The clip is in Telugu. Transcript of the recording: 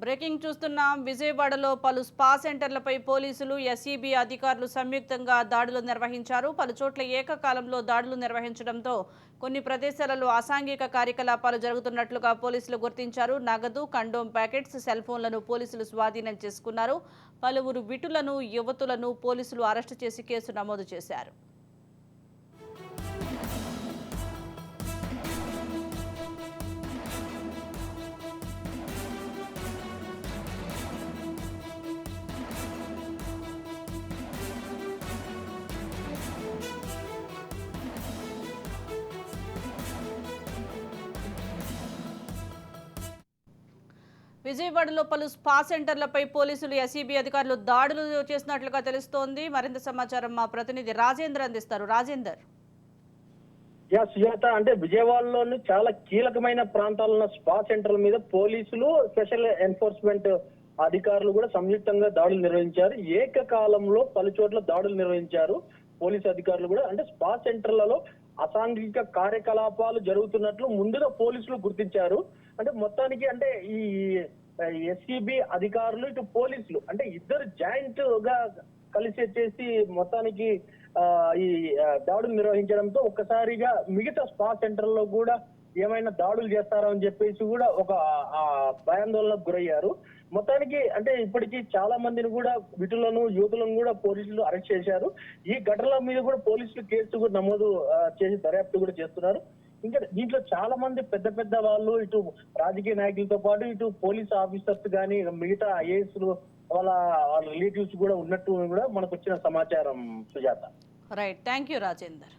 బ్రేకింగ్ చూస్తున్నాం. విజయవాడలో పలు స్పా సెంటర్లపై పోలీసులు, ఎస్ఈబీ అధికారులు సంయుక్తంగా దాడులు నిర్వహించారు. పలు చోట్ల ఏకకాలంలో దాడులు నిర్వహించడంతో కొన్ని ప్రదేశాలలో అసాంఘిక కార్యకలాపాలు జరుగుతున్నట్లుగా పోలీసులు గుర్తించారు. నగదు, కండోమ్ ప్యాకెట్స్, సెల్ ఫోన్లను పోలీసులు స్వాధీనం చేసుకున్నారు. పలువురు విటులను, యువతులను పోలీసులు అరెస్టు చేసి కేసు నమోదు చేశారు. విజయవాడలో పలు స్పా సెంటర్లపై పోలీసులు, ఎస్ఈబీ అధికారులు దాడులు చేసినట్లుగా తెలుస్తోంది. మరింత సమాచారం మా ప్రతినిధి రాజేందర్ అందిస్తారు. రాజేందర్. సుజాత, అంటే విజయవాడలోని చాలా కీలకమైన ప్రాంతాల్లో స్పా సెంటర్ల మీద పోలీసులు, స్పెషల్ ఎన్ఫోర్స్మెంట్ అధికారులు కూడా సంయుక్తంగా దాడులు నిర్వహించారు. ఏకకాలంలో పలు చోట్ల దాడులు నిర్వహించారు పోలీసు అధికారులు కూడా. అంటే స్పా సెంటర్లలో అసాంఘిక కార్యకలాపాలు జరుగుతున్నట్లు ముందుగా పోలీసులు గుర్తించారు. అంటే మొత్తానికి అంటే ఈ ఎస్ఈబి అధికారులు, ఇటు పోలీసులు అంటే ఇద్దరు జాయింట్ గా కలిసి వచ్చేసి మొత్తానికి ఈ దాడులు నిర్వహించడంతో ఒక్కసారిగా మిగతా స్పా సెంటర్లో కూడా ఏమైనా దాడులు చేస్తారో అని చెప్పేసి కూడా ఒక భయాందోళనకు గురయ్యారు. మొత్తానికి అంటే ఇప్పటికీ చాలా మందిని కూడా విటులను, యువతులను కూడా పోలీసులు అరెస్ట్ చేశారు. ఈ ఘటనల మీద కూడా పోలీసులు కేసు కూడా నమోదు చేసి దర్యాప్తు కూడా చేస్తున్నారు. ఇంకా దీంట్లో చాలా మంది పెద్ద పెద్ద వాళ్ళు, ఇటు రాజకీయ నాయకులతో పాటు ఇటు పోలీస్ ఆఫీసర్స్ కానీ మిగతా ఐఏఎస్లు వాళ్ళ రిలేటివ్స్ కూడా ఉన్నట్టు కూడా మనకు వచ్చిన సమాచారం. Sujatha. Right, thank you Rajender.